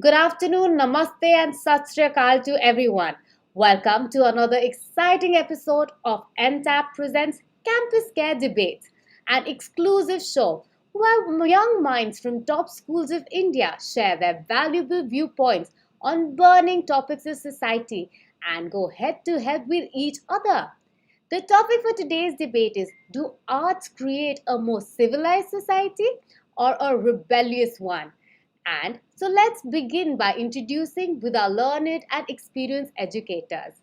Good afternoon, namaste, and sat sri akal to everyone. Welcome to another exciting episode of Entab presents CampusCare Debate, an exclusive show where young minds from top schools of India share their valuable viewpoints on burning topics of society and go head to head with each other. The topic for today's debate is: do arts create a more civilized society or a rebellious one? And so let's begin by introducing with our learned and experienced educators.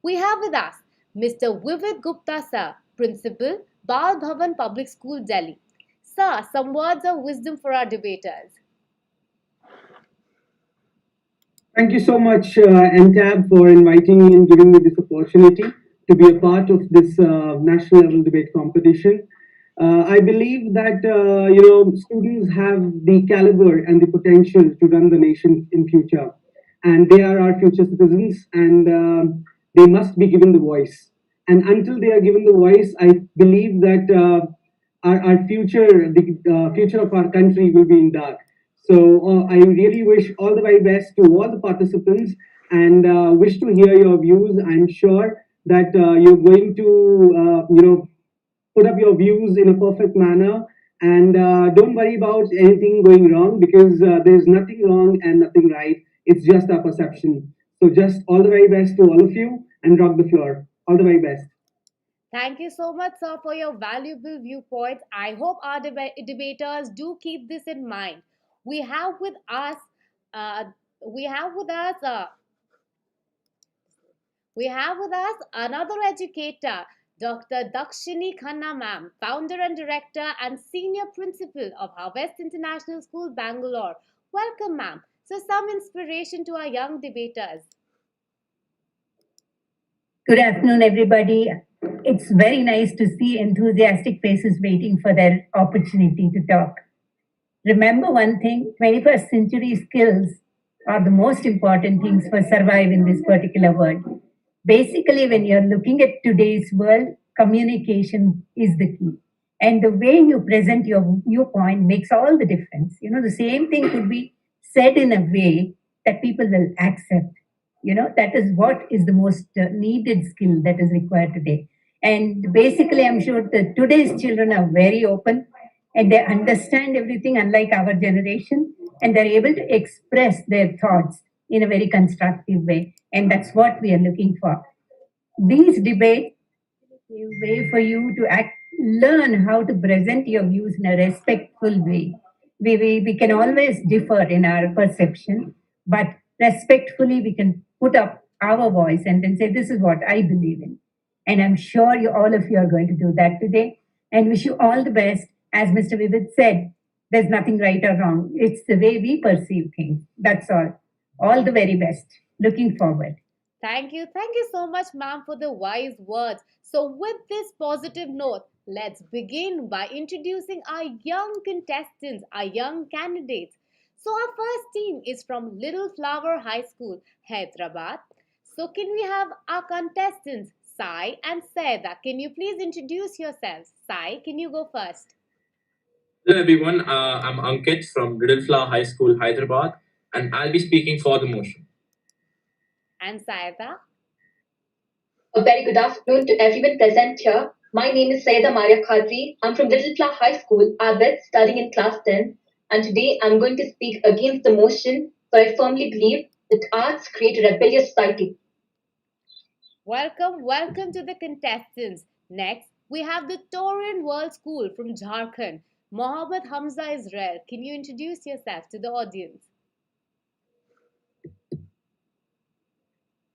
We have with us Mr. Vivid Gupta sir, Principal, Bal Bhavan Public School, Delhi. Sir, some words of wisdom for our debaters. Thank you so much, NTAB, for inviting me and giving me this opportunity to be a part of this national level debate competition. I believe that students have the caliber and the potential to run the nation in future, and they are our future citizens, and they must be given the voice. And until they are given the voice, I believe that our future, the future of our country, will be in dark. So I really wish all the very best to all the participants and wish to hear your views. I'm sure that you're going to, put up your views in a perfect manner. And don't worry about anything going wrong because there's nothing wrong and nothing right. It's just our perception. So just all the very best to all of you and rock the floor. All the very best. Thank you so much, sir, for your valuable viewpoints. I hope our debaters do keep this in mind. We have with us, uh, we have with us We have with us another educator, Dr. Dakshini Khanna ma'am, founder and director and senior principal of Harvest International School, Bangalore. Welcome, ma'am. So, some inspiration to our young debaters. Good afternoon, everybody. It's very nice to see enthusiastic faces waiting for their opportunity to talk. Remember one thing, 21st century skills are the most important things for survive in this particular world. Basically, when you're looking at today's world, communication is the key. And the way you present your viewpoint makes all the difference. The same thing could be said in a way that people will accept. That is what is the most needed skill that is required today. And basically, I'm sure that today's children are very open and they understand everything, unlike our generation, and they're able to express their thoughts in a very constructive way. And that's what we are looking for. These debates give way for you to learn how to present your views in a respectful way. We can always differ in our perception, but respectfully we can put up our voice and then say, this is what I believe in. And I'm sure all of you are going to do that today and wish you all the best. As Mr. Vivid said, there's nothing right or wrong. It's the way we perceive things. That's all. All the very best. Looking forward. Thank you. Thank you so much, ma'am, for the wise words. So, with this positive note, let's begin by introducing our young contestants, our young candidates. So, our first team is from Little Flower High School, Hyderabad. So, can we have our contestants, Sai and Syeda? Can you please introduce yourselves? Sai, can you go first? Hello everyone, I'm Ankit from Little Flower High School, Hyderabad, and I'll be speaking for the motion. And Syeda? A very good afternoon to everyone present here. My name is Syeda Maariya Quadri. I'm from Little Flower High School, Abed, studying in class 10. And today I'm going to speak against the motion, for I firmly believe that arts create a rebellious society. Welcome to the contestants. Next, we have the Taurian World School from Jharkhand. Mohammad, Hamza, Israil. Can you introduce yourself to the audience?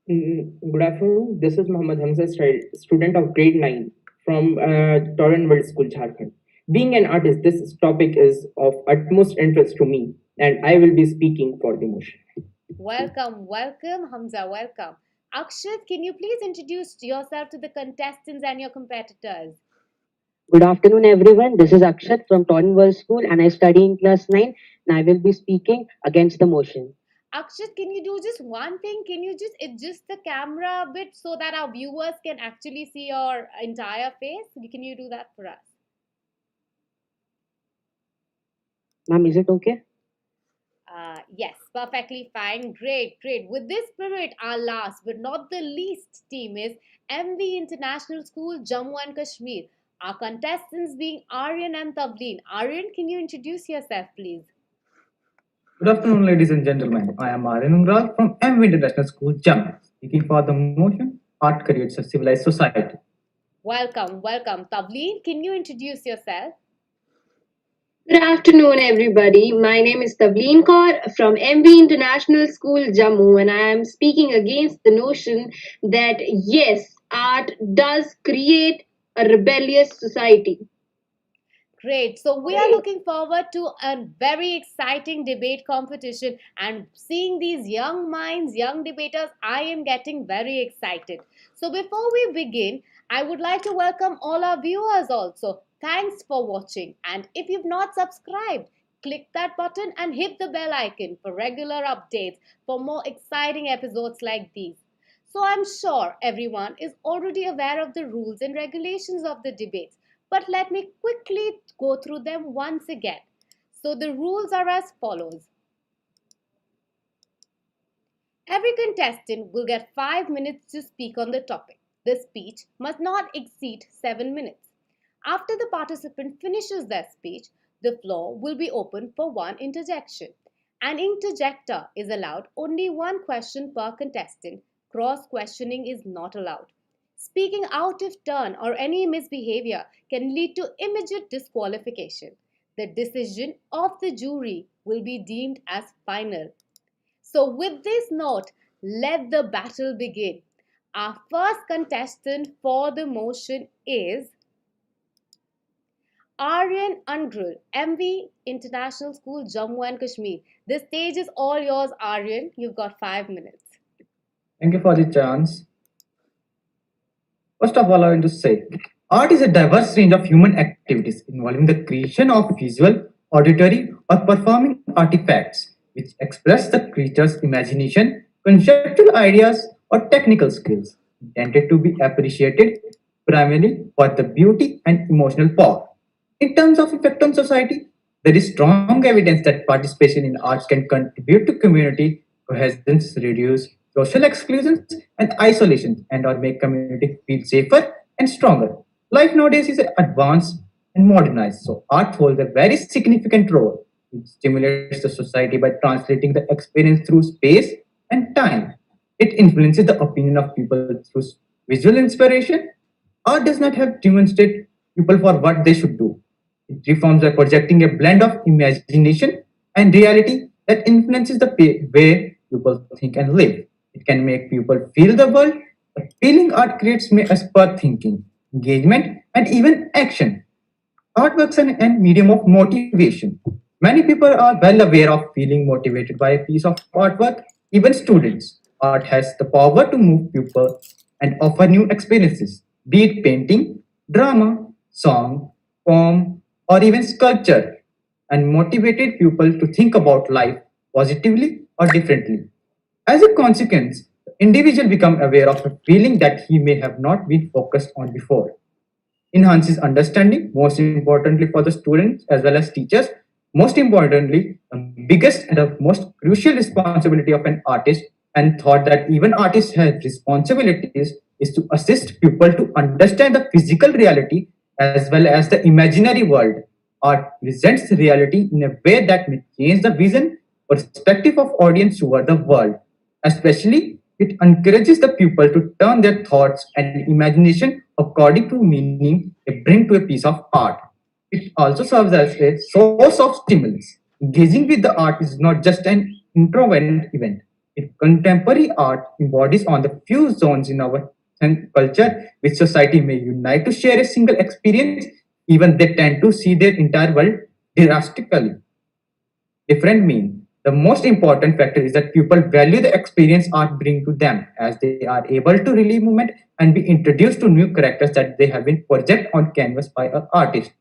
Good afternoon. This is Mohammad Hamza, student of grade 9 from Taurian World School, Jharkhand. Being an artist, this topic is of utmost interest to me, and I will be speaking for the motion. Welcome, Hamza, welcome. Akshat, can you please introduce yourself to the contestants and your competitors? Good afternoon, everyone. This is Akshat from Taurian World School, and I study in class 9, and I will be speaking against the motion. Akshat, can you do just one thing? Can you just adjust the camera a bit so that our viewers can actually see your entire face? Can you do that for us? Ma'am, is it okay? Yes, perfectly fine. Great, great. With this spirit, our last but not the least team is MV International School, Jammu and Kashmir. Our contestants being Aryan and Tavleen. Aryan, can you introduce yourself, please? Good afternoon, ladies and gentlemen. I am Aryan from MV International School, Jammu, speaking for the motion Art Creates a Civilized Society. Welcome, welcome. Tavleen, can you introduce yourself? Good afternoon, everybody. My name is Tavleen Kaur from MV International School, Jammu, and I am speaking against the notion that yes, art does create a rebellious society. Great. So we are looking forward to a very exciting debate competition and seeing these young minds, young debaters. I am getting very excited. So before we begin, I would like to welcome all our viewers also. Thanks for watching. And if you've not subscribed, click that button and hit the bell icon for regular updates for more exciting episodes like these. So I'm sure everyone is already aware of the rules and regulations of the debates, but let me quickly go through them once again. So the rules are as follows. Every contestant will get 5 minutes to speak on the topic. The speech must not exceed 7 minutes. After the participant finishes their speech, the floor will be open for one interjection. An interjector is allowed only one question per contestant. Cross-questioning is not allowed. Speaking out of turn or any misbehavior can lead to immediate disqualification. The decision of the jury will be deemed as final. So, with this note, let the battle begin. Our first contestant for the motion is Aryan Ungrul, MV International School, Jammu and Kashmir. The stage is all yours, Aryan. You've got 5 minutes. Thank you for the chance. First of all, I want to say art is a diverse range of human activities involving the creation of visual, auditory, or performing artifacts which express the creator's imagination, conceptual ideas, or technical skills intended to be appreciated primarily for the beauty and emotional power. In terms of effect on society, there is strong evidence that participation in arts can contribute to community cohesion, reduce social exclusions and isolation, and or make community feel safer and stronger. Life nowadays is advanced and modernized, so art holds a very significant role. It stimulates the society by translating the experience through space and time. It influences the opinion of people through visual inspiration. Art does not have demonstrate people for what they should do. It reforms by projecting a blend of imagination and reality that influences the way people think and live. It can make people feel the world. The feeling art creates may spur thinking, engagement, and even action. Art works as a medium of motivation. Many people are well aware of feeling motivated by a piece of artwork, even students. Art has the power to move people and offer new experiences, be it painting, drama, song, poem, or even sculpture, and motivated people to think about life positively or differently. As a consequence, the individual becomes aware of a feeling that he may have not been focused on before. Enhances understanding, most importantly for the students as well as teachers. Most importantly, the biggest and the most crucial responsibility of an artist, and thought that even artists have responsibilities, is to assist people to understand the physical reality as well as the imaginary world. Art presents reality in a way that may change the vision, perspective of audience toward the world. Especially, it encourages the pupil to turn their thoughts and imagination according to meaning they bring to a piece of art. It also serves as a source of stimulus. Engaging with the art is not just an introvert event. Contemporary art embodies on the few zones in our culture which society may unite to share a single experience, even they tend to see their entire world drastically different mean. The most important factor is that people value the experience art bring to them as they are able to relieve movement and be introduced to new characters that they have been projected on canvas by an artist.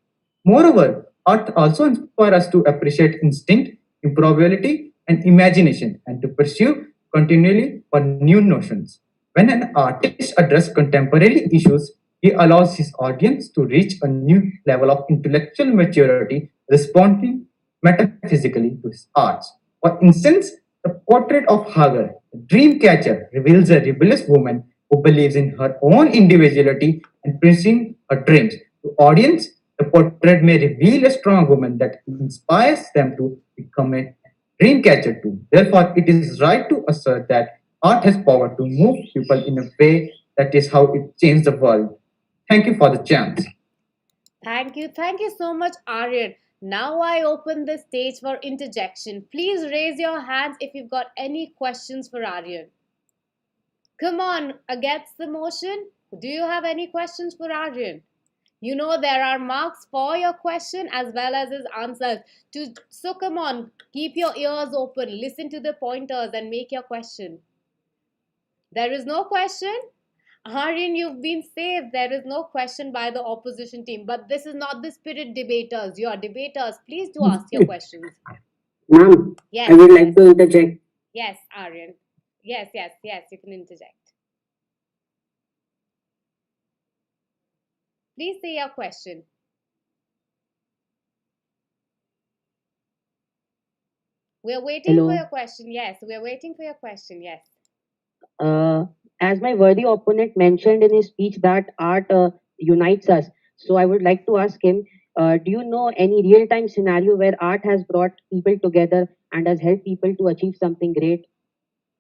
Moreover, art also inspires us to appreciate instinct, improbability, and imagination and to pursue continually for new notions. When an artist addresses contemporary issues, he allows his audience to reach a new level of intellectual maturity, responding metaphysically to his arts. For instance, The portrait of Hagar, the dream catcher, reveals a rebellious woman who believes in her own individuality and pursuing her dreams. To audience, the portrait may reveal a strong woman that inspires them to become a dream catcher too. Therefore, it is right to assert that art has power to move people in a way that is how it changed the world. Thank you for the chance. Thank you. Thank you so much, Aryan. Now I open the stage for interjection. Please raise your hands if you've got any questions for Aryan. Come on, against the motion. Do you have any questions for Aryan? You know there are marks for your question as well as his answers. So come on, keep your ears open, listen to the pointers and make your question. There is no question? Aryan, you've been saved. There is no question by the opposition team. But this is not the spirit debaters. You are debaters. Please do ask your questions. Ma'am, Yes. I would like to interject. Yes, Aryan. Yes, you can interject. Please say your question. We're waiting for Hello. your question. Yes, we're waiting for your question. Yes. As my worthy opponent mentioned in his speech that art unites us, so I would like to ask him, do you know any real-time scenario where art has brought people together and has helped people to achieve something great?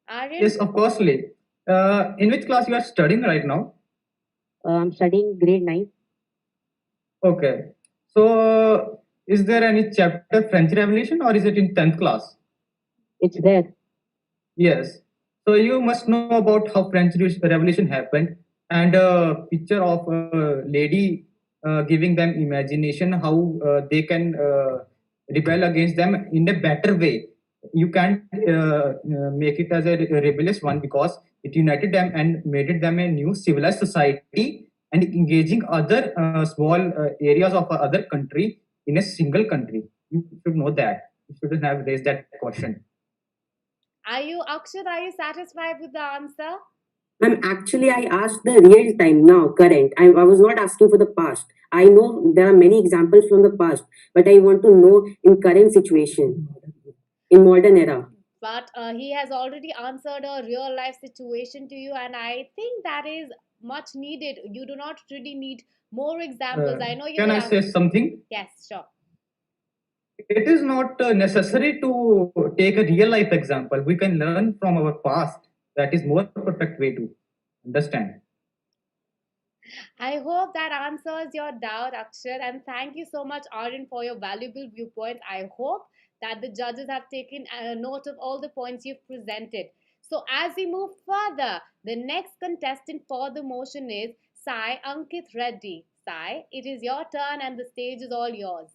Aryan? Yes, of course, Lee. In which class you are studying right now? I'm studying grade 9. Okay. So, is there any chapter French Revolution or is it in 10th class? It's there. Yes. So, you must know about how French Revolution happened and a picture of a lady giving them imagination how they can rebel against them in a better way. You can't make it as a rebellious one because it united them and made it them a new civilized society and engaging other small areas of other country in a single country. You should know that. You shouldn't have raised that question. Are you, Akshat, are you satisfied with the answer? Ma'am, actually, I asked the real time now, current. I was not asking for the past. I know there are many examples from the past, but I want to know in current situation, in modern era. But he has already answered a real life situation to you, and I think that is much needed. You do not really need more examples. I know you Can will I say something? Yes, sure. It is not necessary to take a real life example. We can learn from our past. That is more perfect way to understand. I hope that answers your doubt, Akshat, and thank you so much, Aryan, for your valuable viewpoints. I hope that the judges have taken note of all the points you've presented. So, as we move further, the next contestant for the motion is Sai Ankit Reddy. Sai, it is your turn, and the stage is all yours.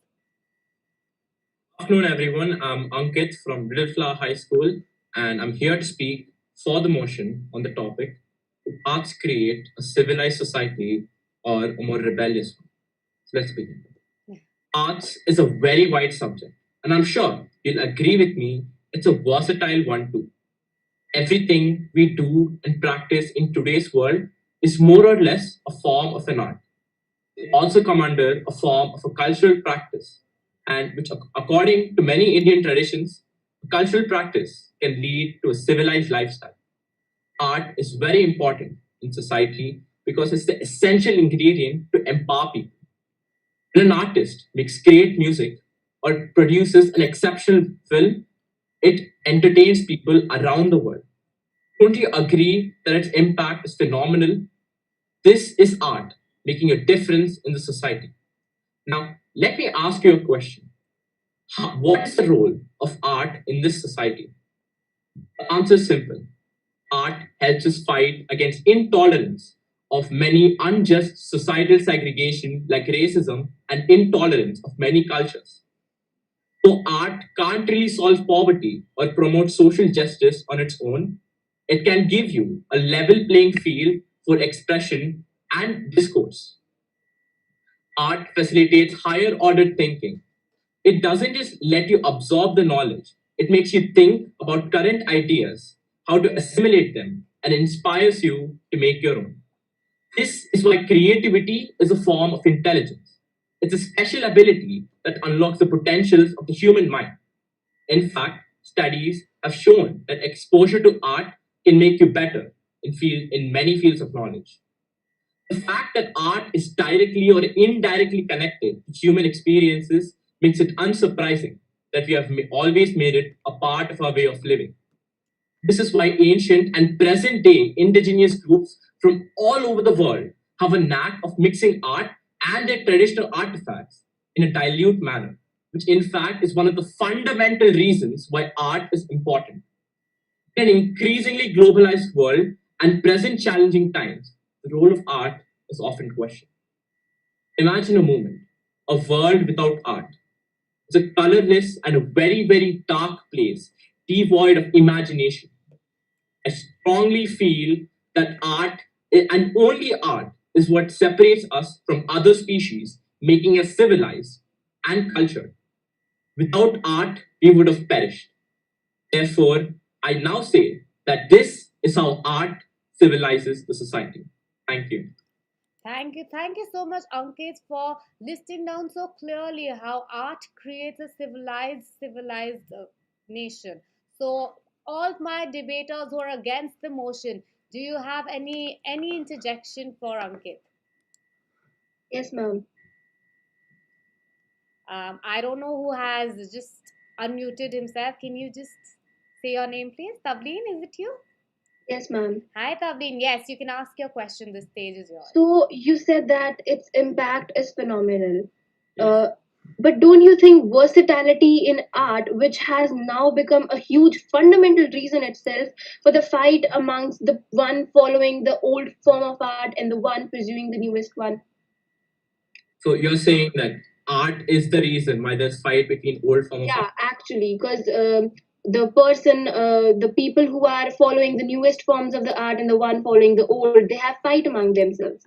Afternoon, everyone. I'm Ankit from Rebellious High School, and I'm here to speak for the motion on the topic: "Do arts create a civilized society or a more rebellious one?" So let's begin. Arts is a very wide subject, and I'm sure you'll agree with me. It's a versatile one too. Everything we do and practice in today's world is more or less a form of an art. They also come under a form of a cultural practice, and which, according to many Indian traditions, a cultural practice can lead to a civilized lifestyle. Art is very important in society because it's the essential ingredient to empower people. When an artist makes great music or produces an exceptional film, it entertains people around the world. Don't you agree that its impact is phenomenal? This is art making a difference in the society. Now, let me ask you a question. What is the role of art in this society? The answer is simple. Art helps us fight against intolerance of many unjust societal segregation like racism and intolerance of many cultures. So art can't really solve poverty or promote social justice on its own. It can give you a level playing field for expression and discourse. Art facilitates higher order thinking. It doesn't just let you absorb the knowledge, it makes you think about current ideas, how to assimilate them, and inspires you to make your own. This is why creativity is a form of intelligence. It's a special ability that unlocks the potentials of the human mind. In fact, studies have shown that exposure to art can make you better in many fields of knowledge. The fact that art is directly or indirectly connected to human experiences makes it unsurprising that we have always made it a part of our way of living. This is why ancient and present day indigenous groups from all over the world have a knack of mixing art and their traditional artifacts in a dilute manner, which in fact is one of the fundamental reasons why art is important. In an increasingly globalized world and present challenging times, the role of art is often questioned. Imagine a moment, a world without art. It's a colorless and a very, very dark place, devoid of imagination. I strongly feel that art and only art is what separates us from other species, making us civilized and cultured. Without art, we would have perished. Therefore, I now say that this is how art civilizes the society. Thank you. Thank you so much, Ankit, for listing down so clearly how art creates a civilized nation. So, all my debaters who are against the motion, do you have any interjection for Ankit? Yes, ma'am. I don't know who has just unmuted himself. Can you just say your name, please? Tavleen, is it you? Yes, ma'am. Hi, Tavleen. Yes, you can ask your question. The stage is yours. So you said that its impact is phenomenal. Uh, but don't you think versatility in art, which has now become a huge fundamental reason itself for the fight amongst the one following the old form of art and the one pursuing the newest one? So you're saying that art is the reason why there's fight between old form of Yeah, art. actually, because the people who are following the newest forms of the art and the one following the old, they have fight among themselves.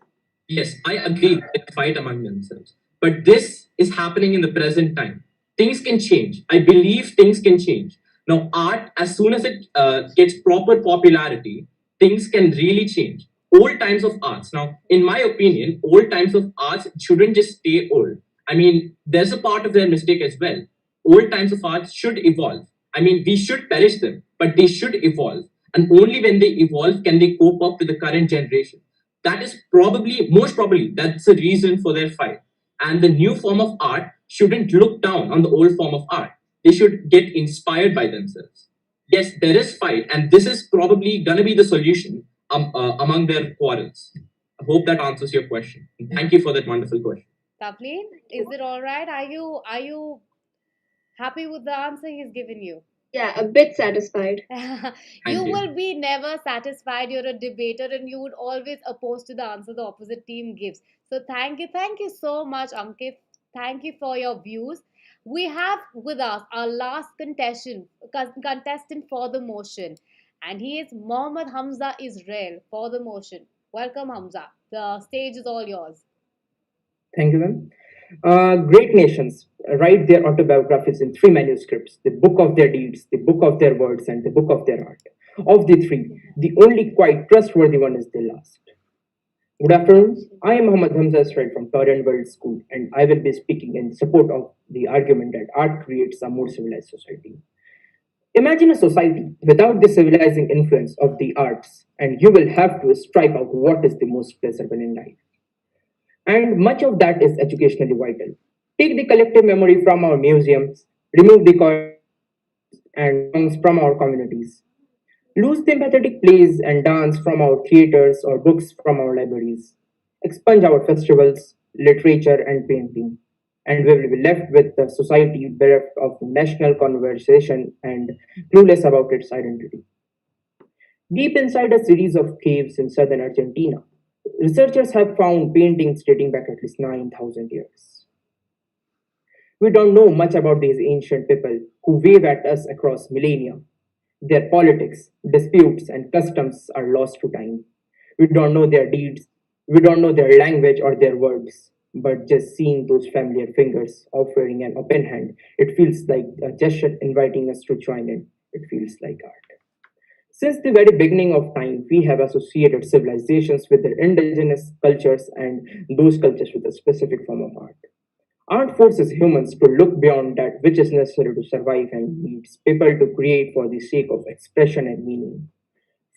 Yes, I agree. They fight among themselves. But this is happening in the present time. Things can change. I believe things can change. Now, art, as soon as it gets proper popularity, things can really change. Old times of arts. Now, in my opinion, old times of arts shouldn't just stay old. I mean, there's a part of their mistake as well. Old times of arts should evolve. I mean, we should perish them, but they should evolve. And only when they evolve can they cope up with the current generation. That is probably, most probably, that's the reason for their fight. And the new form of art shouldn't look down on the old form of art. They should get inspired by themselves. Yes, there is fight, and this is probably going to be the solution among their quarrels. I hope that answers your question. Thank you for that wonderful question. Tavleen, is it all right? Are you happy with the answer he's given you? Yeah, a bit satisfied. You you. will be never satisfied. You're a debater and you would always oppose to the answer the opposite team gives. So thank you so much, Ankit. Thank you for your views. We have with us our last contestant for the motion, and he is Mohammad Hamza Israil for the motion. Welcome, Hamza. The stage is all yours. Thank you, ma'am. Great nations write their autobiographies in three manuscripts: the book of their deeds, the book of their words, and the book of their art. Of the three, the only quite trustworthy one is the last. Good afternoon. I am Mohammad Hamza Israil from Taurian World School, and I will be speaking in support of the argument that art creates a more civilized society. Imagine a society without the civilizing influence of the arts, and you will have to strike out what is the most pleasurable in life. And much of that is educationally vital. Take the collective memory from our museums, remove the and songs from our communities, lose the empathetic plays and dance from our theaters or books from our libraries, expunge our festivals, literature, and painting, and we will be left with a society bereft of national conversation and clueless about its identity. Deep inside a series of caves in southern Argentina, researchers have found paintings dating back at least 9,000 years. We don't know much about these ancient people who wave at us across millennia. Their politics, disputes, and customs are lost to time. We don't know their deeds, we don't know their language or their words, but just seeing those familiar fingers offering an open hand, it feels like a gesture inviting us to join in. It feels like art. Since the very beginning of time, we have associated civilizations with their indigenous cultures and those cultures with a specific form of art. Art forces humans to look beyond that which is necessary to survive and needs people to create for the sake of expression and meaning.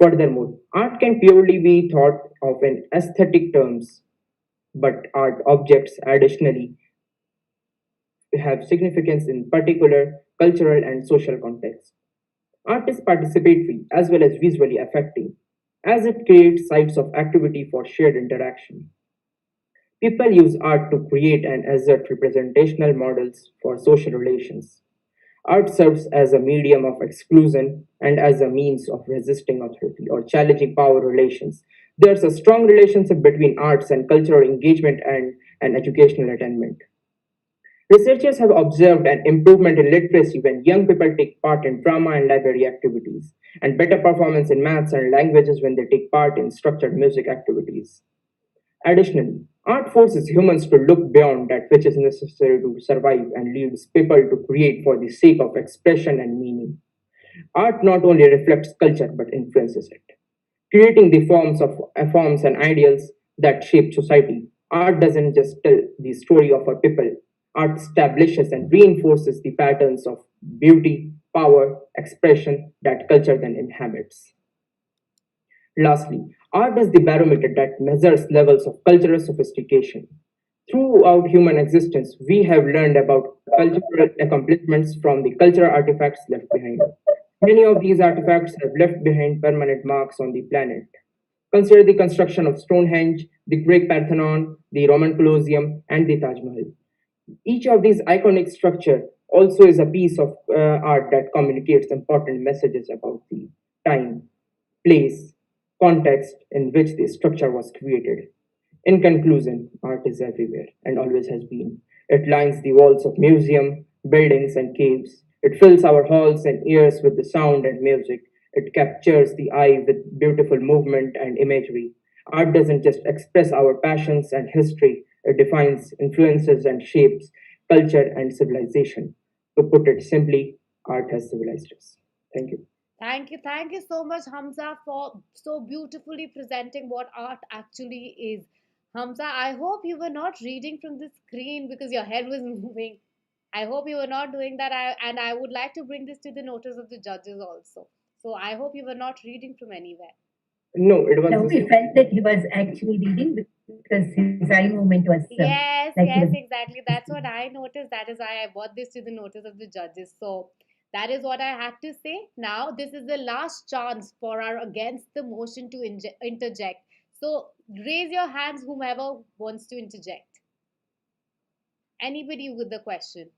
Furthermore, art can purely be thought of in aesthetic terms, but art objects additionally have significance in particular cultural and social contexts. Art is participatory as well as visually affecting, as it creates sites of activity for shared interaction. People use art to create and assert representational models for social relations. Art serves as a medium of exclusion and as a means of resisting authority or challenging power relations. There's a strong relationship between arts and cultural engagement and educational attainment. Researchers have observed an improvement in literacy when young people take part in drama and library activities, and better performance in maths and languages when they take part in structured music activities. Additionally, art forces humans to look beyond that which is necessary to survive and leads people to create for the sake of expression and meaning. Art not only reflects culture but influences it, creating the forms and ideals that shape society. Art doesn't just tell the story of a people. Art establishes and reinforces the patterns of beauty, power, expression that culture then inhabits. Lastly, art is the barometer that measures levels of cultural sophistication. Throughout human existence, we have learned about cultural accomplishments from the cultural artifacts left behind. Many of these artifacts have left behind permanent marks on the planet. Consider the construction of Stonehenge, the Greek Parthenon, the Roman Colosseum, and the Taj Mahal. Each of these iconic structure also is a piece of art that communicates important messages about the time, place, context in which the structure was created. In conclusion, art is everywhere and always has been. It lines the walls of museum, buildings, and caves. It fills our halls and ears with the sound and music. It captures the eye with beautiful movement and imagery. Art doesn't just express our passions and history, it defines, influences, and shapes culture and civilization. To put it simply, art has civilized us. Thank you. Thank you so much, Hamza, for so beautifully presenting what art actually is. Hamza, I hope you were not reading from the screen because your head was moving. I hope you were not doing that. And I would like to bring this to the notice of the judges also. So I hope you were not reading from anywhere. No, it was No, just. we felt that he was actually reading because his eye movement was Yes, like he yes, was. exactly. That's what I noticed. That is why I brought this to the notice of the judges. So that is what I had to say. Now, this is the last chance for our against the motion to interject. So raise your hands, whomever wants to interject. Anybody with the question.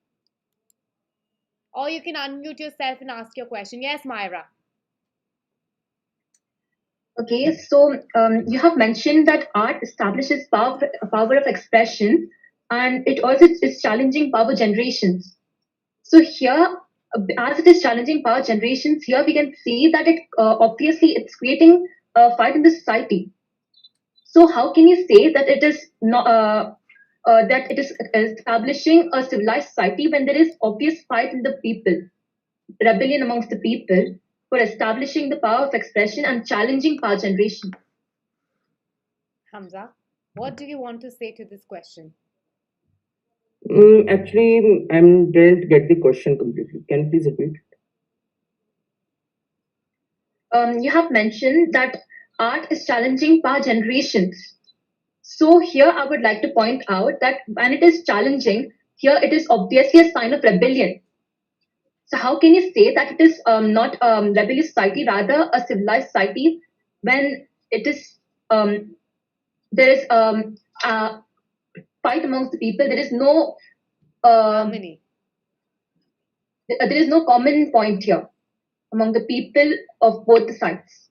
Or you can unmute yourself and ask your question. Yes, Myra. Okay, so you have mentioned that art establishes power of expression, and it also is challenging power generations. So here, as it is challenging power generations, here we can see that it obviously it's creating a fight in the society. So how can you say that it is not that it is establishing a civilized society when there is obvious fight in the people, rebellion amongst the people for establishing the power of expression and challenging power generation? Hamza, what do you want to say to this question? Actually, I didn't get the question completely. Can you please repeat? You have mentioned that art is challenging power generations. So here I would like to point out that when it is challenging, here it is obviously a sign of rebellion. So how can you say that it is not rebellious society, rather a civilized society, when it is there is a fight amongst the people? There is no um, Harmony. there is no common point here among the people of both the sides.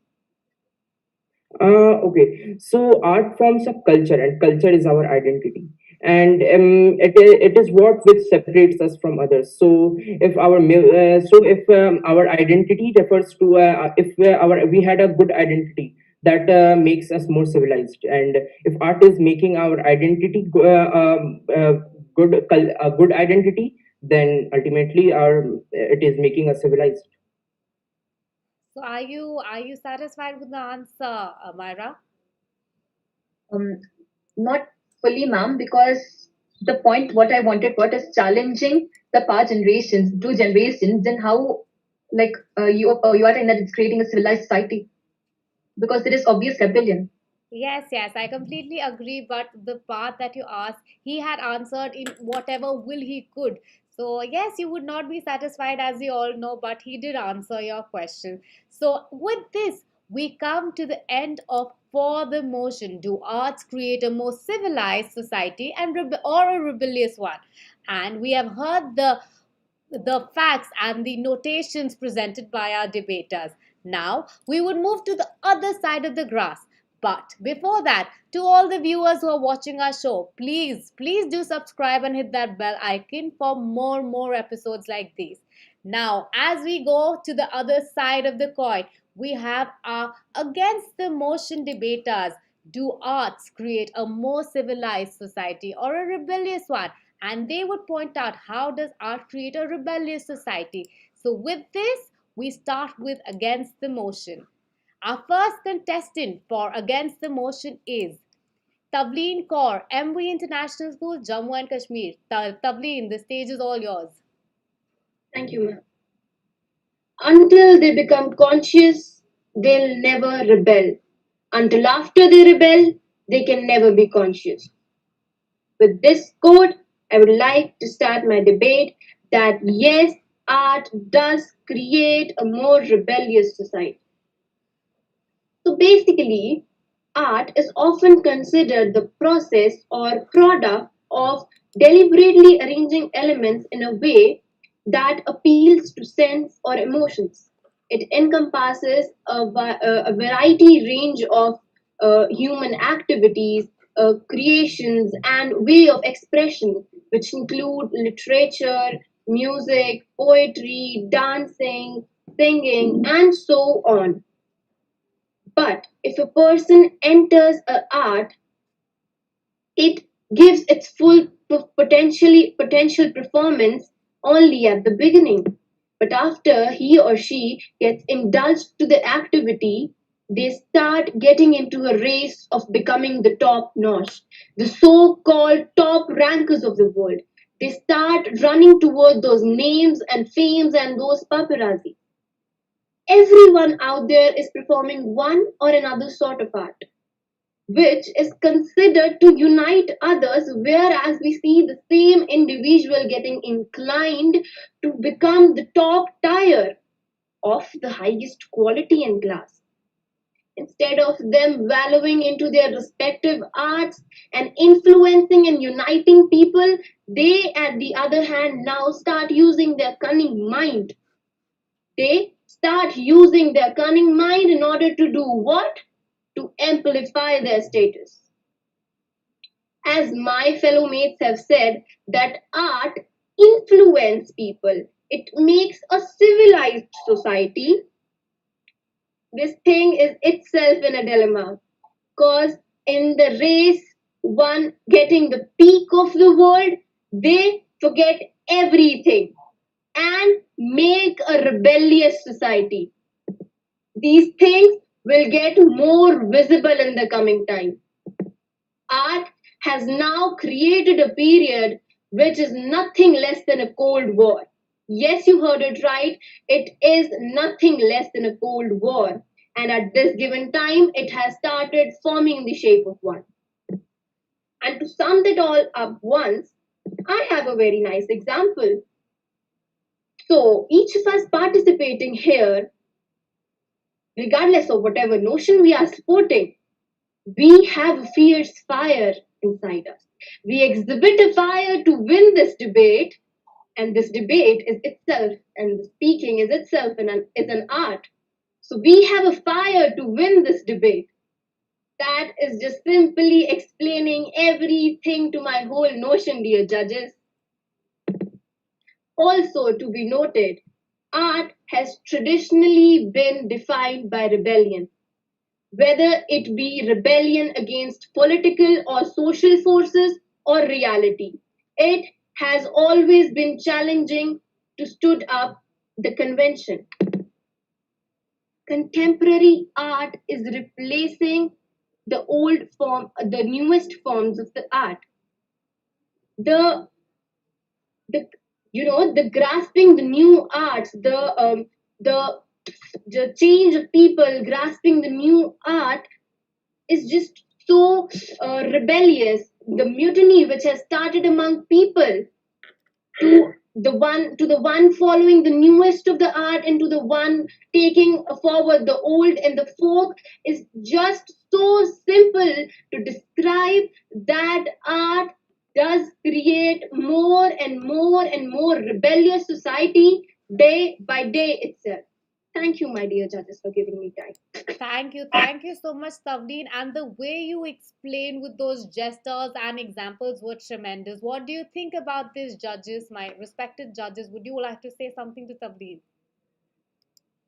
Okay. So art forms a culture, and culture is our identity, and it is what which separates us from others. So if our identity refers to if our we had a good identity that makes us more civilized, and if art is making our identity a good identity, then ultimately our it is making us civilized. So are you satisfied with the answer, Myra? Um, Not fully, ma'am, because the point what I wanted what is challenging the past generations, two generations, then how like you are saying that it's creating a civilized society because there is obvious rebellion. Yes, yes, I completely agree. But the part that you asked, he had answered in whatever will he could. So, yes, you would not be satisfied as we all know, but he did answer your question. So, with this, we come to the end of For the Motion. Do arts create a more civilized society or a rebellious one? And we have heard the facts and the notations presented by our debaters. Now we would move to the other side of the grass. But before that, to all the viewers who are watching our show, please do subscribe and hit that bell icon for more episodes like these. Now, as we go to the other side of the coin, we have our against the motion debaters. Do arts create a more civilized society or a rebellious one? And they would point out how does art create a rebellious society. So with this, we start with against the motion. Our first contestant for against the motion is Tavleen Kaur, MV International School, Jammu and Kashmir. Tavleen, the stage is all yours. Thank you, ma'am. Until they become conscious, they'll never rebel. Until after they rebel, they can never be conscious. With this quote, I would like to start my debate that yes, art does create a more rebellious society. So basically, art is often considered the process or product of deliberately arranging elements in a way that appeals to sense or emotions. It encompasses a variety range of human activities, creations, and way of expression, which include literature, music, poetry, dancing, singing, and so on. But if a person enters a art, it gives its full potential performance only at the beginning. But after he or she gets indulged to the activity, they start getting into a race of becoming the top notch, the so-called top rankers of the world. They start running toward those names and fames and those paparazzi. Everyone out there is performing one or another sort of art, which is considered to unite others, whereas we see the same individual getting inclined to become the top tier of the highest quality and class. Instead of them wallowing into their respective arts and influencing and uniting people, they, at the other hand, now start using their cunning mind. They start using their cunning mind in order to do what? To amplify their status. As my fellow mates have said, that art influences people. It makes a civilized society. This thing is itself in a dilemma. Because in the race, one getting the peak of the world, they forget everything and make a rebellious society. These things will get more visible in the coming time. Art has now created a period which is nothing less than a Cold War. Yes, you heard it right. It is nothing less than a Cold War. And at this given time, it has started forming the shape of one. And to sum it all up once, I have a very nice example. So each of us participating here, regardless of whatever notion we are supporting, we have a fierce fire inside us. We exhibit a fire to win this debate, and this debate is itself, and the speaking is itself is an art. So we have a fire to win this debate. That is just simply explaining everything to my whole notion, dear judges. Also, to be noted, art has traditionally been defined by rebellion, whether it be rebellion against political or social forces or reality. It has always been challenging to stood up the convention. Contemporary art is replacing the newest forms of the art. the the the grasping the new arts, the the change of people grasping the new art is just so rebellious. The mutiny which has started among people to the one following the newest of the art and to the one taking forward the old and the folk is just so simple to describe that art does create more and more and more rebellious society day by day itself. Thank you, my dear judges, for giving me time. Thank you so much, Tavdeen. And the way you explained with those gestures and examples were tremendous. What do you think about these judges, my respected judges? Would you like to say something to Tavdeen?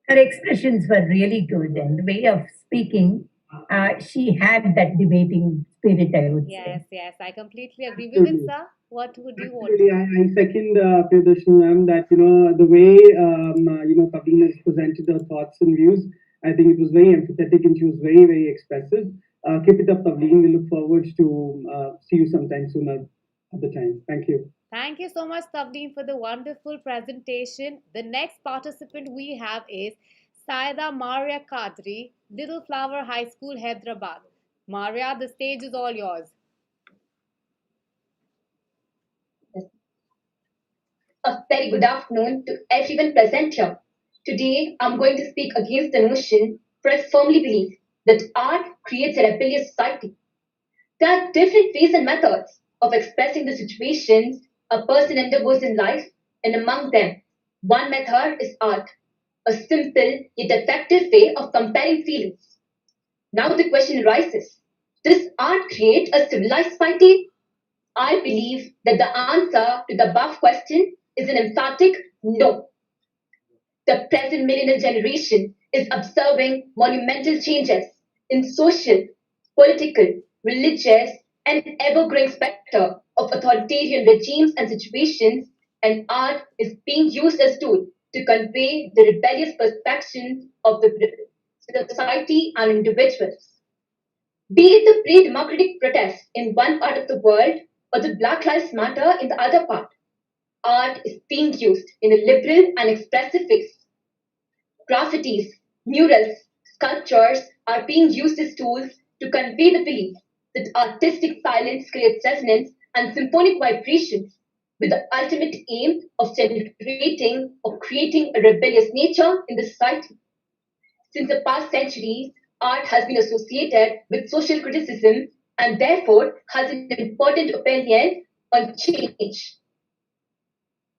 Her expressions were really good, and the way of speaking, she had that debating spirit, I would say. Yes, I completely agree. Vivin, Absolutely. sir, what would you want to Absolutely, say? I second Priyadarshini ma'am that the way Pavleen has presented her thoughts and views, I think it was very empathetic and she was very expressive. Keep it up, Pavleen. We look forward to see you sometime sooner at the time. Thank you. Thank you so much, Tavdeen, for the wonderful presentation. The next participant we have is Syeda Maariya Quadri, Little Flower High School, Hyderabad. Maria, the stage is all yours. A very good afternoon to everyone present here. Today, I'm going to speak against the notion, for I firmly believe that art creates a rebellious society. There are different ways and methods of expressing the situations a person undergoes in life, and among them, one method is art, a simple yet effective way of comparing feelings. Now the question arises, does art create a civilized society? I believe that the answer to the above question is an emphatic no. The present millennial generation is observing monumental changes in social, political, religious, and ever growing specter of authoritarian regimes and situations, and art is being used as tool to convey the rebellious perceptions of the society and individuals. Be it the pre democratic protests in one part of the world or the Black Lives Matter in the other part, art is being used in a liberal and expressive ways. Graffitis, murals, sculptures are being used as tools to convey the belief that artistic silence creates resonance and symphonic vibrations with the ultimate aim of generating or creating a rebellious nature in the society. Since the past centuries, art has been associated with social criticism and therefore has an important opinion on change.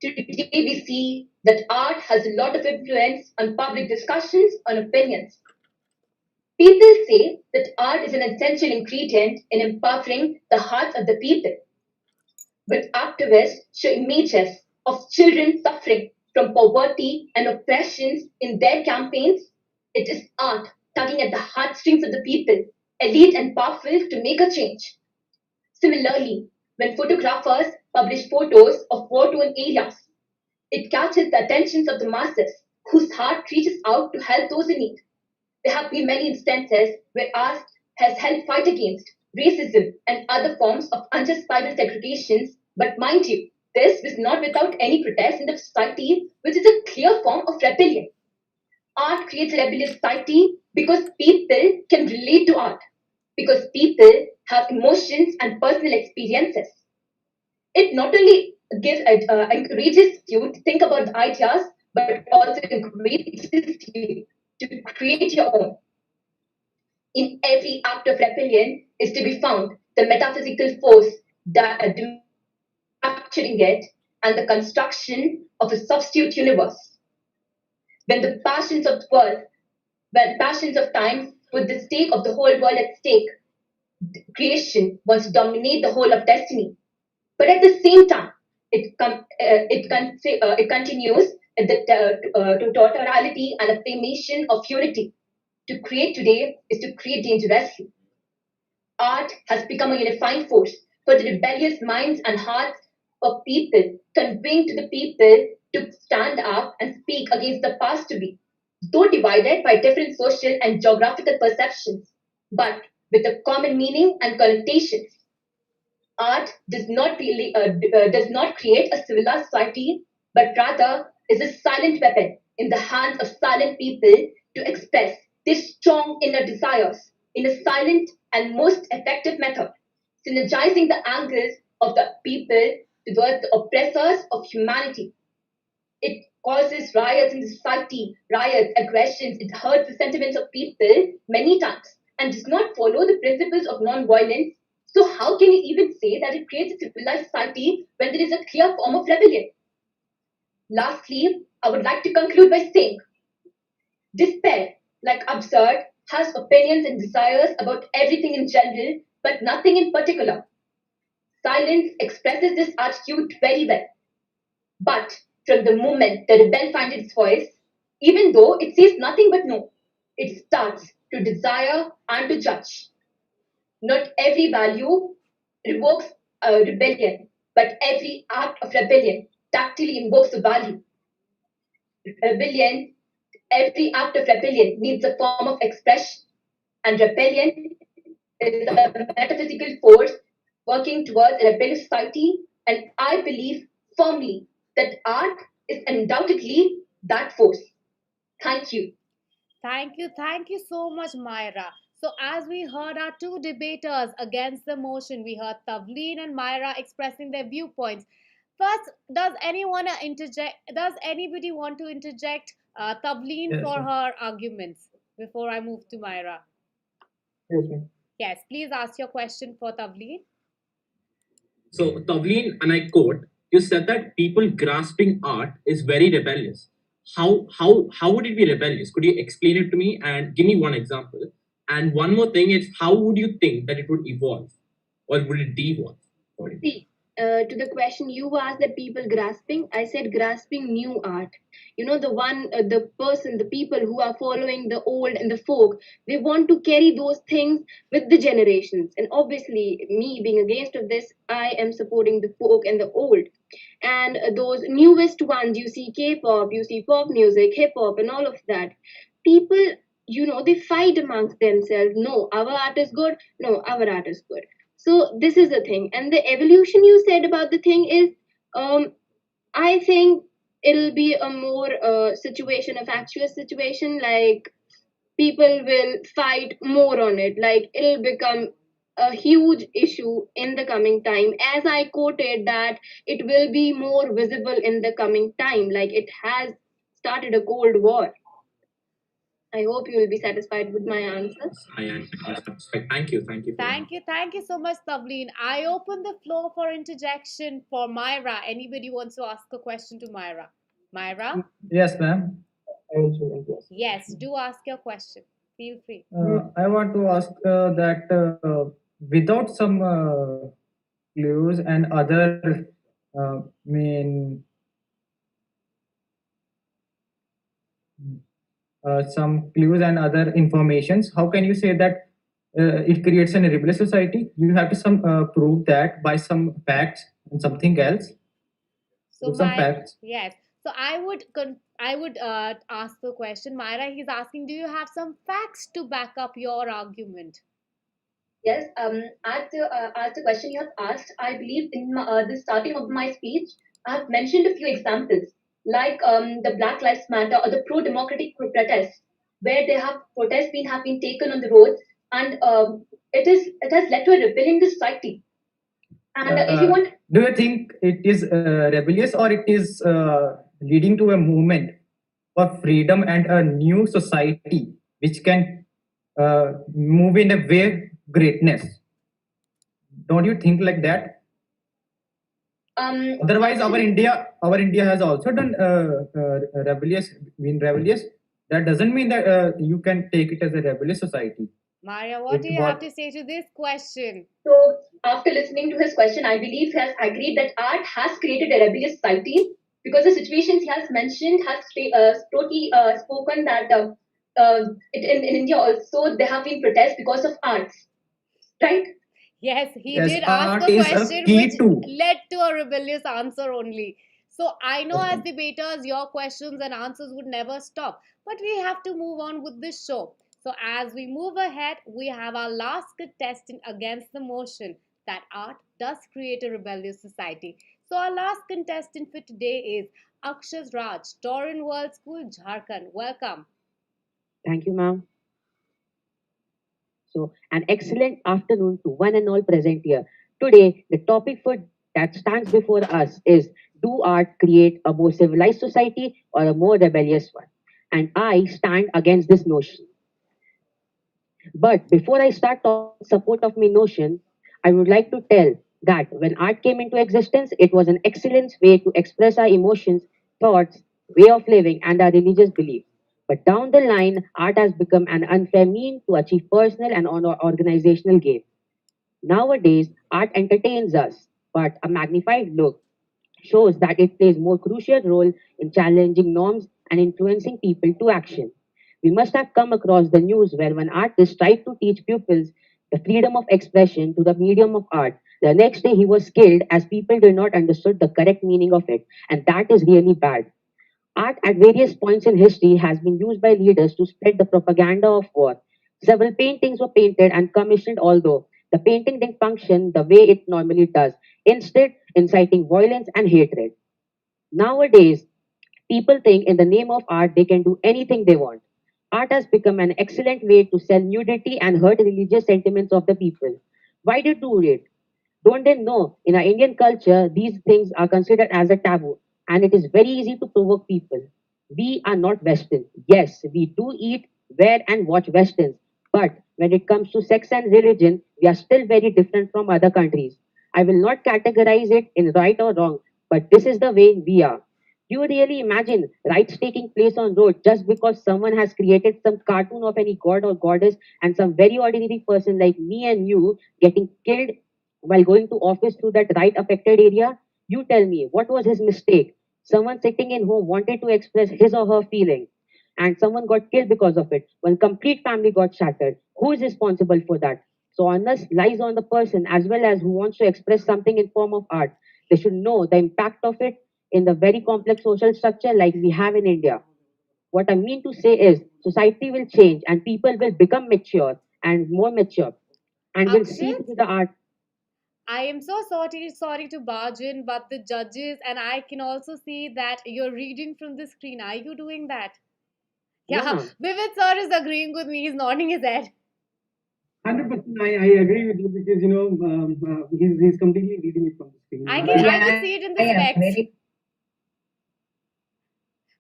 Today, we see that art has a lot of influence on public discussions on opinions. People say that art is an essential ingredient in empowering the hearts of the people. But activists show images of children suffering from poverty and oppressions in their campaigns. It is art tugging at the heartstrings of the people, elite and powerful, to make a change. Similarly, when photographers publish photos of war-torn areas, it catches the attentions of the masses, whose heart reaches out to help those in need. There have been many instances where art has helped fight against racism and other forms of unjustifiable segregations, but mind you, this was not without any protest in the society, which is a clear form of rebellion. Art creates a rebellious society because people can relate to art, because people have emotions and personal experiences. It not only encourages you to think about the ideas, but also encourages you to create your own. In every act of rebellion is to be found the metaphysical force that capturing it and the construction of a substitute universe. When the passions of the world, when passions of time put the stake of the whole world at stake, creation wants to dominate the whole of destiny. But at the same time, it continues to totality and affirmation of unity. To create today is to create dangerously. Art has become a unifying force for the rebellious minds and hearts of people, conveying to the people to stand up and speak against the past to be, though divided by different social and geographical perceptions, but with a common meaning and connotations. art does not create a civilized society, but rather is a silent weapon in the hands of silent people to express their strong inner desires in a silent and most effective method, synergizing the angles of the people towards the oppressors of humanity. It causes riots in the society, riots, aggressions. It hurts the sentiments of people many times and does not follow the principles of non-violence. So how can you even say that it creates a civilized society when there is a clear form of rebellion? Lastly, I would like to conclude by saying despair, like absurd, has opinions and desires about everything in general, but nothing in particular. Silence expresses this attitude very well. But from the moment the rebel finds its voice, even though it says nothing but no, it starts to desire and to judge. Not every value revokes a rebellion, but every act of rebellion tactily invokes a value. Rebellion, every act of rebellion needs a form of expression, and rebellion is a metaphysical force working towards a rebellious society, and I believe firmly that art is undoubtedly that force. Thank you. Thank you so much, Myra. So, as we heard our two debaters against the motion, we heard Tavleen and Myra expressing their viewpoints. First, does anyone interject? Does anybody want to interject Tavleen Yes, for ma'am. her arguments before I move to Myra? Yes, ma'am. Yes, please ask your question for Tavleen. So, Tavleen, and I quote, you said that people grasping art is very rebellious. How would it be rebellious? Could you explain it to me and give me one example? And one more thing is, how would you think that it would evolve, or would it devolve? According to you? See, to the question you asked that people grasping, I said grasping new art. You know, the person, the people who are following the old and the folk, they want to carry those things with the generations. And obviously, me being against of this, I am supporting the folk and the old. And those newest ones, you see K-pop, you see pop music, hip hop, and all of that. People, they fight amongst themselves. No, our art is good. No, our art is good. So this is the thing, and the evolution you said about the thing is, um, I think it'll be a more situation, a factual situation. Like people will fight more on it. Like it'll become a huge issue in the coming time. As I quoted that, it will be more visible in the coming time. Like it has started a cold war. I hope you will be satisfied with my answer. I am satisfied. Thank you for your answer. Thank you so much, Tavleen. I open the floor for interjection for Myra. Anybody wants to ask a question to Myra? Myra? Yes, ma'am. I also want to ask. Yes, do ask your question. Feel free. I want to ask that without some clues and other mean some clues and other informations, how can you say that it creates an rebellious society? You have to some prove that by some facts and something else. So Prove some my facts. yes. So I would ask the question. Myra, he's asking, do you have some facts to back up your argument? Yes, as the question you have asked, I believe in the starting of my speech, I have mentioned a few examples, like the Black Lives Matter or the pro-democratic protests, where they have protests have been taken on the roads, and it has led to a rebellion in the society. And if you want, Do you think it is rebellious or it is leading to a movement for freedom and a new society which can move in a way greatness? Don't you think like that? Otherwise, our India has also done been rebellious. That doesn't mean that you can take it as a rebellious society. Maria, what do you have to say to this question? so after listening to his question, I believe he has agreed that art has created a rebellious society because the situations he has mentioned has totally spoken that in India also there have been protests because of arts, right? Yes, he Yes, did ask art a is a question which key to. led to a rebellious answer only. So I know Yes, as ma'am. debaters, your questions and answers would never stop. But we have to move on with this show. So as we move ahead, we have our last contestant against the motion. that art does create a rebellious society. So, our last contestant for today is Akshat Raj, Taurian World School, Jharkhand. Welcome. Thank you, ma'am. So, an excellent afternoon to one and all present here. Today, the topic for that stands before us is: do art create a more civilized society or a more rebellious one? And I stand against this notion. But before I start talking in support of my notion, I would like to tell that when art came into existence, it was an excellent way to express our emotions, thoughts, way of living, and our religious beliefs. But down the line, art has become an unfair mean to achieve personal and organizational gain. Nowadays, art entertains us, but a magnified look shows that it plays more crucial role in challenging norms and influencing people to action. We must have come across the news where one artist tried to teach pupils the freedom of expression to the medium of art. The next day he was killed as people did not understood the correct meaning of it, and that is really bad. Art at various points in history has been used by leaders to spread the propaganda of war. Several paintings were painted and commissioned, although the painting didn't function the way it normally does, instead, inciting violence and hatred. Nowadays, people think in the name of art they can do anything they want. Art has become an excellent way to sell nudity and hurt religious sentiments of the people. Why do you do it? Don't they know in our Indian culture these things are considered as a taboo and it is very easy to provoke people? We are not Western. Yes, we do eat, wear, and watch Westerns. But when it comes to sex and religion, we are still very different from other countries. I will not categorize it in right or wrong, but this is the way we are. Do you really imagine riots taking place on road just because someone has created some cartoon of any god or goddess and some very ordinary person like me and you getting killed while going to office through that right affected area? You tell me, what was his mistake? Someone sitting in home wanted to express his or her feeling, and someone got killed because of it. One complete family got shattered. Who is responsible for that? So onus lies on the person as well as who wants to express something in form of art. They should know the impact of it in the very complex social structure like we have in India. What I mean to say is society will change and people will become mature and more mature and will see Akshat, through the art. I am so sorry to barge in, but the judges and I can also see that you're reading from the screen. Are you doing that? Yeah, Yeah, ma'am. Vivid sir is agreeing with me. He's nodding his head. 100%, I agree with you because he's completely reading it from the screen. I can Yeah, see it in the yeah, specs. very.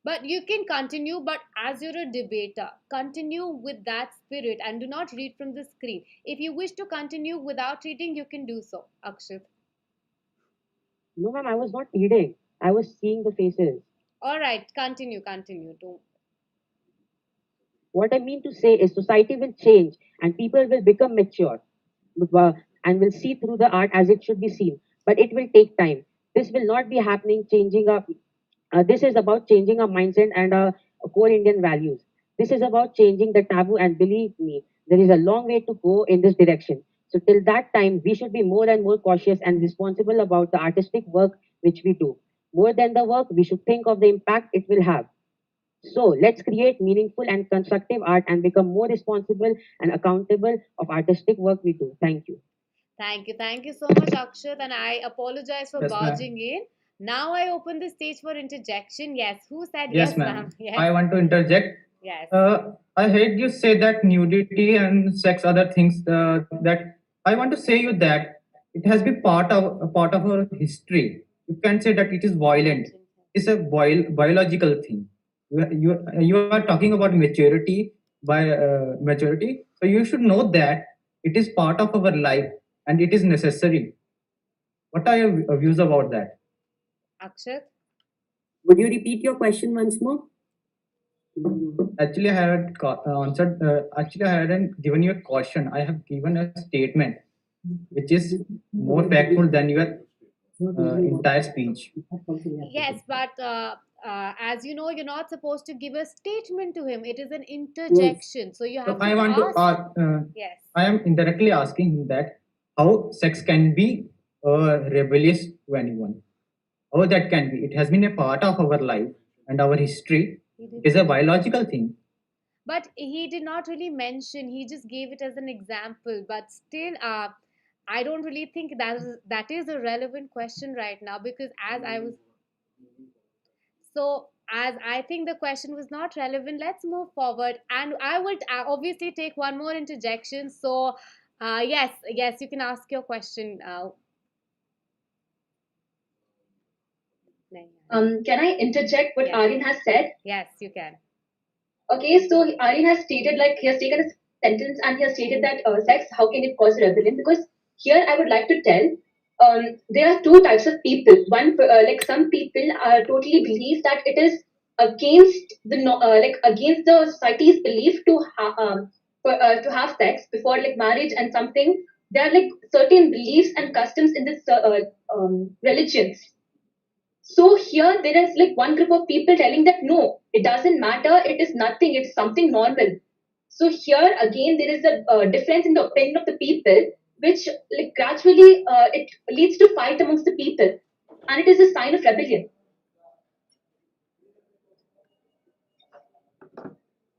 But you can continue, but as you're a debater, continue with that spirit and do not read from the screen. If you wish to continue without reading, you can do so, Akshat. No, ma'am, I was not reading. I was seeing the faces. All right, continue. Don't. What I mean to say is society will change and people will become mature uh, and will see through the art as it should be seen. But it will take time. This will not be happening changing our. This is about changing our mindset and our core Indian values. This is about changing the taboo, and believe me, there is a long way to go in this direction. So till that time, we should be more and more cautious and responsible about the artistic work which we do. More than the work, we should think of the impact it will have. So let's create meaningful and constructive art and become more responsible and accountable of artistic work we do. Thank you. Thank you so much, Akshat, and I apologize for Yes, ma'am. barging in. Now I open the stage for interjection. Yes, who said Yes, yes, ma'am? ma'am. Yes, I want to interject. yes. I heard you say that nudity and sex, other things. That I want to say you that it has been part of our history. You can say that it is violent. It's a biological thing. You are talking about maturity by maturity. So you should know that it is part of our life and it is necessary. What are your views about that? Akshat? Would you repeat your question once more? Actually, I had answered. Actually, I hadn't given you a caution. I have given a statement, which is more factful than your entire speech. Yes, but as you know, you're not supposed to give a statement to him. It is an interjection. So you So have I to want to. ask. Yes. I am indirectly asking him that how sex can be rebellious to anyone. How that can be? It has been a part of our life and our history. He It is didn't. a biological thing. But he did not really mention, he just gave it as an example. But still, I don't really think that is a relevant question right now, because as I think the question was not relevant, let's move forward. And I will obviously take one more interjection. So, yes, you can ask your question. Can I interject what Yes, Aryan has said? yes, you can. Okay, so Aryan has stated, like, he has taken a sentence and he has stated that sex, how can it cause rebellion? Because here I would like to tell, there are two types of people. One, like some people totally believe that it is against the like against the society's belief to to have sex before like marriage and something. There are like certain beliefs and customs in this religions. So here there is like one group of people telling that no, it doesn't matter, it is nothing, it's something normal. So here again there is a difference in the opinion of the people, which like gradually it leads to fight amongst the people, and it is a sign of rebellion.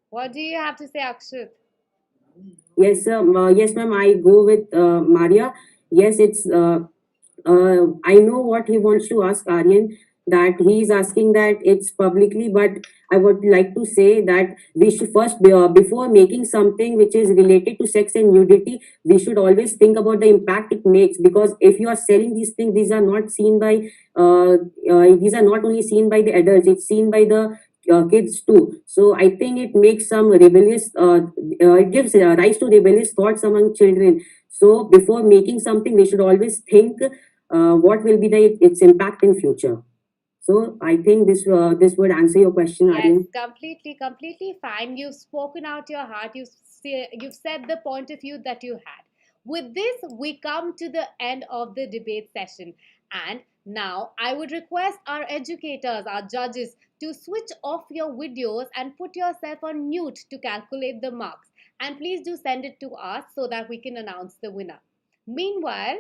What do you have to say, Akshat? Yes, yes, ma'am. I go with Maria. Yes, it's. I know what he wants to ask Aryan. That he is asking that it's publicly, but I would like to say that we should first, before making something which is related to sex and nudity, we should always think about the impact it makes. Because if you are selling these things, these are not seen by. These are not only seen by the adults; it's seen by the kids too. So I think it makes some rebellious. It gives rise to rebellious thoughts among children. So before making something, we should always think what will be its impact in future. So I think this would answer your question, Yes, Aryan. completely fine. You've spoken out your heart. You've said the point of view that you had. With this, we come to the end of the debate session. And now I would request our educators, our judges, to switch off your videos and put yourself on mute to calculate the marks. And please do send it to us so that we can announce the winner. Meanwhile,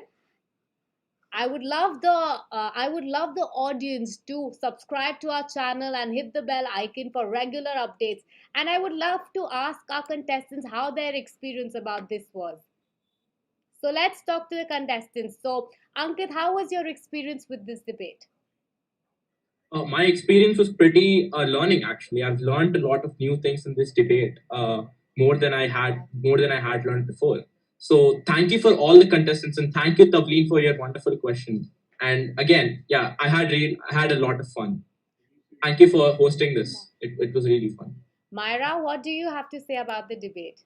I would love the audience to subscribe to our channel and hit the bell icon for regular updates. And I would love to ask our contestants how their experience about this was. So let's talk to the contestants. So Ankit, how was your experience with this debate? My experience was pretty learning actually. I've learned a lot of new things in this debate, more than I had learned before. So thank you for all the contestants and thank you Tavleen for your wonderful questions. And again, yeah, I had a lot of fun. Thank you for hosting this. It was really fun. Myra, what do you have to say about the debate?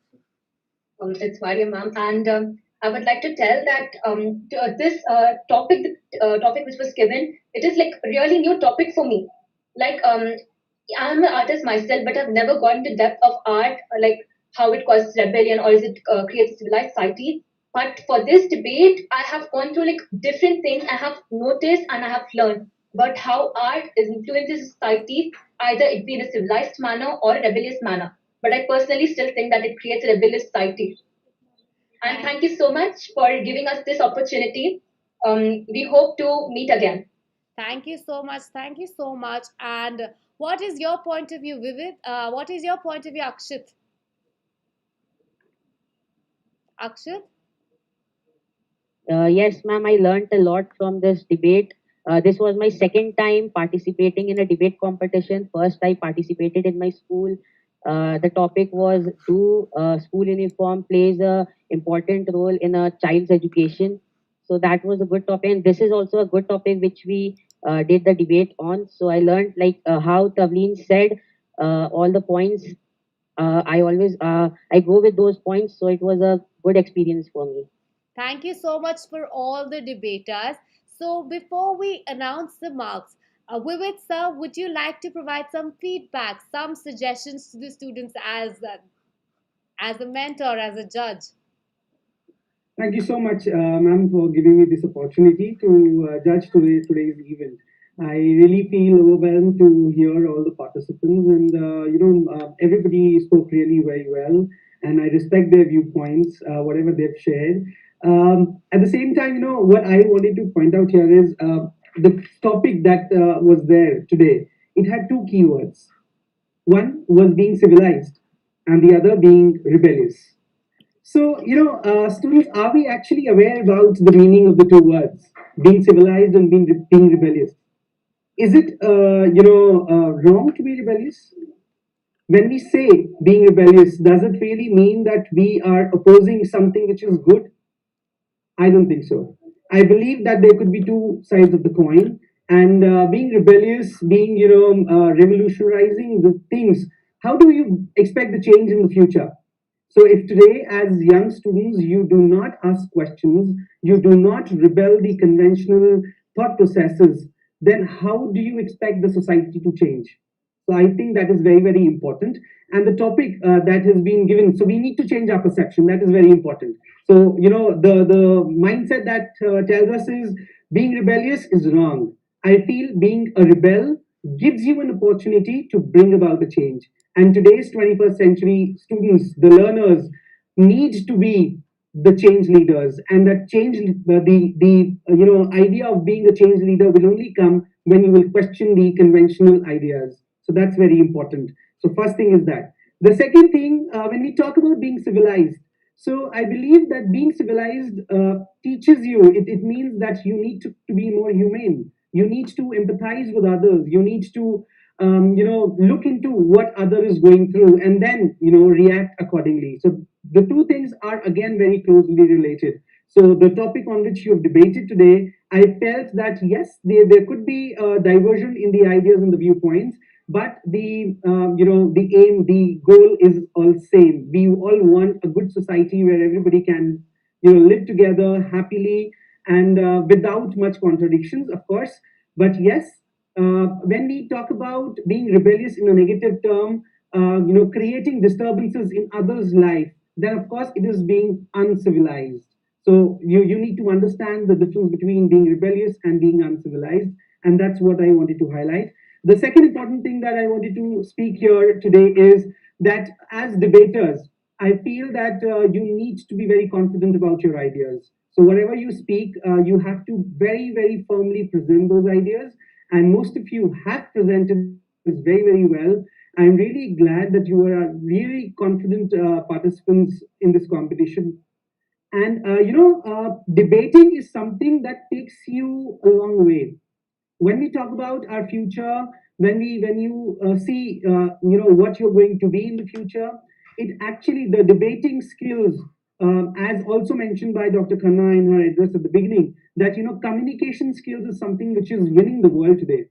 It's Maria, ma'am, and I would like to tell that this topic which was given, it is like really new topic for me. Like I'm an artist myself, but I've never gone into depth of art, like how it causes rebellion or is it creates a civilized society. But for this debate, I have gone through like different things. I have noticed and I have learned about how art is influences society, either it be in a civilized manner or a rebellious manner. But I personally still think that it creates a rebellious society. And thank you so much for giving us this opportunity. We hope to meet again. Thank you so much. Thank you so much. And what is your point of view, Vivid? What is your point of view, Akshat? Akshat? Yes, ma'am, I learned a lot from this debate. This was my second time participating in a debate competition. First, I participated in my school. The topic was do school uniform plays a important role in a child's education. So that was a good topic, and this is also a good topic which we did the debate on. So I learned like how Tavleen said all the points. I go with those points, so it was a good experience for me. Thank you so much for all the debaters. So, before we announce the marks, Vivek sir, would you like to provide some feedback, some suggestions to the students as a mentor, as a judge? Thank you so much, ma'am, for giving me this opportunity to judge today's event. I really feel overwhelmed to hear all the participants, and everybody spoke really very well, and I respect their viewpoints, whatever they've shared. At the same time, what I wanted to point out here is the topic that was there today. It had two keywords. One was being civilized, and the other being rebellious. So, students, are we actually aware about the meaning of the two words, being civilized and being rebellious? Is it, wrong to be rebellious? When we say being rebellious, does it really mean that we are opposing something which is good? I don't think so. I believe that there could be two sides of the coin, and being rebellious, being revolutionizing the things. How do you expect the change in the future? So, if today, as young students, you do not ask questions, you do not rebel the conventional thought processes, then how do you expect the society to change? So I think that is very, very important. And the topic that has been given, so we need to change our perception. That is very important. So, the mindset that tells us is being rebellious is wrong. I feel being a rebel gives you an opportunity to bring about a change. And today's 21st century students, the learners, need to be the change leaders, and that change, the idea of being a change leader will only come when you will question the conventional ideas. So that's very important. So first thing is that. The second thing, when we talk about being civilized, so I believe that being civilized teaches you, it means that you need to be more humane. You need to empathize with others. You need to, look into what other is going through and then, react accordingly. So the two things are again very closely related. So the topic on which you have debated today, I felt that yes, there could be a diversion in the ideas and the viewpoints, but the aim, the goal is all same. We all want a good society where everybody can live together happily and without much contradictions, of course. But yes, when we talk about being rebellious in a negative term, creating disturbances in others' life, then of course it is being uncivilized. So you need to understand the difference between being rebellious and being uncivilized, and that's what I wanted to highlight. The second important thing that I wanted to speak here today is that as debaters, I feel that you need to be very confident about your ideas. So whatever you speak, you have to very, very firmly present those ideas, and most of you have presented this very, very well. I'm really glad that you are really confident participants in this competition. And debating is something that takes you a long way. When we talk about our future, when you see what you're going to be in the future, it actually the debating skills, as also mentioned by Dr. Khanna in her address at the beginning, that communication skills is something which is winning the world today,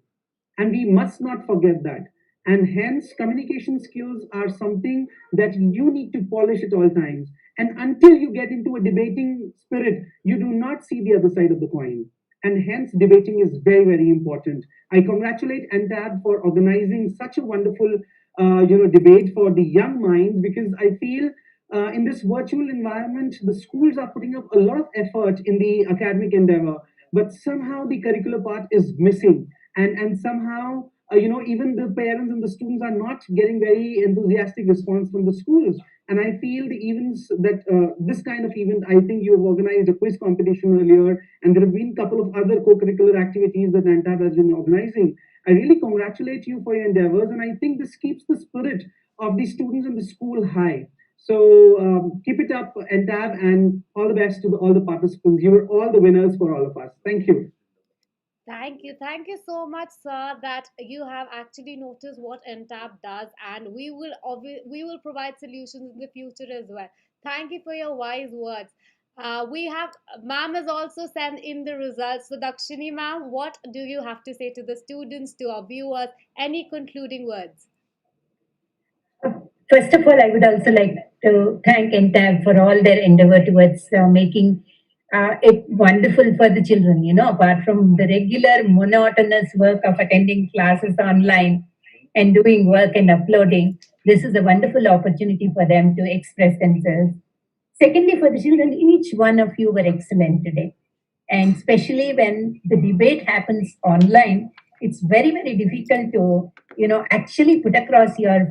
and we must not forget that. And hence communication skills are something that you need to polish at all times, and until you get into a debating spirit, you do not see the other side of the coin. And hence debating is very, very important. I congratulate Entab for organizing such a wonderful debate for the young minds, because I feel in this virtual environment the schools are putting up a lot of effort in the academic endeavor, but somehow the curricular part is missing, and somehow even the parents and the students are not getting very enthusiastic response from the schools. And I feel the events that this kind of event, I think you have organized a quiz competition earlier, and there have been a couple of other co-curricular activities that NTAB has been organizing. I really congratulate you for your endeavors, and I think this keeps the spirit of the students in the school high. So keep it up, NTAB, and all the best to all the participants. You were all the winners for all of us. Thank you. Thank you. Thank you so much, sir, that you have actually noticed what NTAP does, and we will provide solutions in the future as well. Thank you for your wise words. We have ma'am has also sent in the results. So Dakshini ma'am, what do you have to say to the students, to our viewers? Any concluding words? First of all, I would also like to thank NTAB for all their endeavor towards making it wonderful for the children. Apart from the regular monotonous work of attending classes online and doing work and uploading, this is a wonderful opportunity for them to express themselves. Secondly, for the children, each one of you were excellent today. And especially when the debate happens online, it's very, very difficult to, actually put across your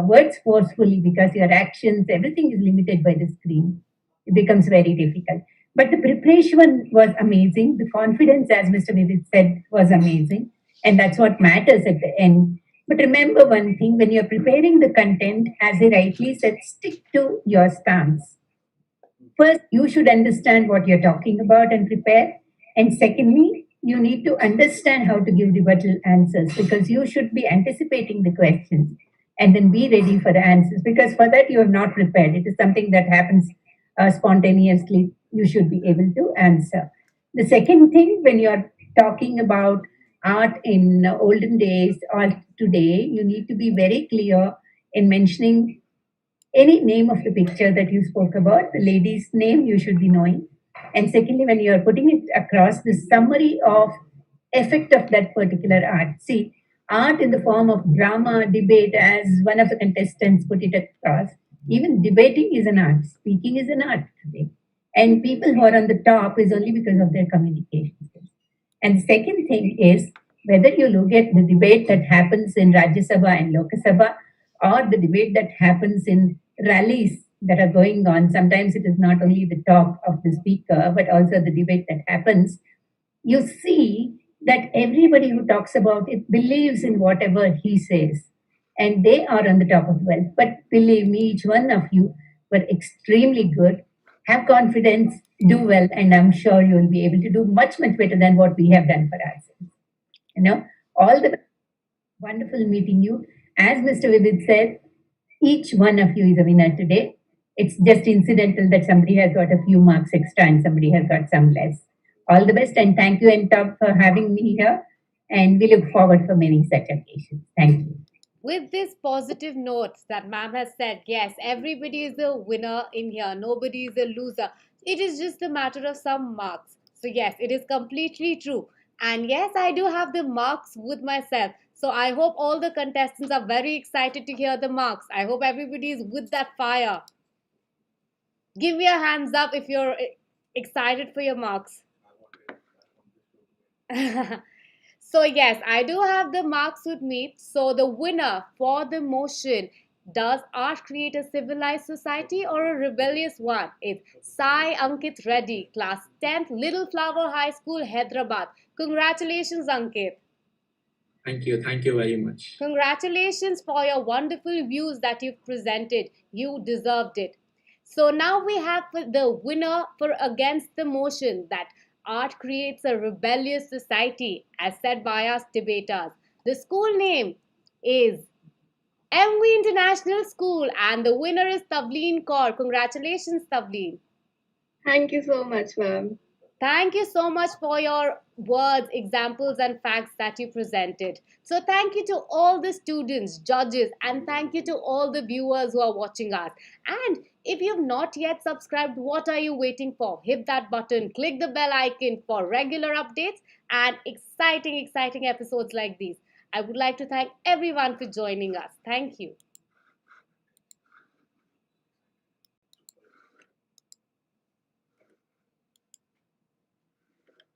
words forcefully, because your actions, everything is limited by the screen. It becomes very difficult. But the preparation was amazing. The confidence, as Mr. Vivit said, was amazing. And that's what matters at the end. But remember one thing, when you're preparing the content, as he rightly said, stick to your stance. First, you should understand what you're talking about and prepare. And secondly, you need to understand how to give rebuttal answers because you should be anticipating the questions and then be ready for the answers because for that you have not prepared. It is something that happens spontaneously. You should be able to answer. The second thing, when you're talking about art in olden days or today, you need to be very clear in mentioning any name of the picture that you spoke about, the lady's name you should be knowing. And secondly, when you are putting it across, the summary of effect of that particular art. See, art in the form of drama, debate, as one of the contestants put it across, even debating is an art, speaking is an art today. And people who are on the top is only because of their communication skills. And the second thing is whether you look at the debate that happens in Rajya Sabha and Lok Sabha or the debate that happens in rallies that are going on. Sometimes it is not only the talk of the speaker, but also the debate that happens. You see that everybody who talks about it believes in whatever he says, and they are on the top of the wealth. But believe me, each one of you were extremely good. Have confidence, do well, and I'm sure you will be able to do much, much better than what we have done for ourselves. You know, all the wonderful meeting you. As Mr. Vidit said, each one of you is a winner today. It's just incidental that somebody has got a few marks extra and somebody has got some less. All the best and thank you, Entab, for having me here. And we look forward for many such occasions. Thank you. With this positive note that ma'am has said, yes, everybody is a winner in here, nobody is a loser. It is just a matter of some marks. So, yes, it is completely true. And yes, I do have the marks with myself. So, I hope all the contestants are very excited to hear the marks. I hope everybody is with that fire. Give me a hands up if you're excited for your marks. So, yes, I do have the marks with me. So, the winner for the motion, does art create a civilized society or a rebellious one? It's Sai Ankit Reddy, class 10th, Little Flower High School, Hyderabad. Congratulations, Ankit. Thank you very much. Congratulations for your wonderful views that you've presented. You deserved it. So now we have the winner for against the motion that art creates a rebellious society, as said by us debaters. The school name is MV International School, and the winner is Tavleen Kaur. Congratulations, Tavleen. Thank you so much, ma'am. Thank you so much for your words, examples, and facts that you presented. So, thank you to all the students, judges, and thank you to all the viewers who are watching us. And if you have not yet subscribed, what are you waiting for? Hit that button, click the bell icon for regular updates and exciting episodes like these. I would like to thank everyone for joining us. Thank you.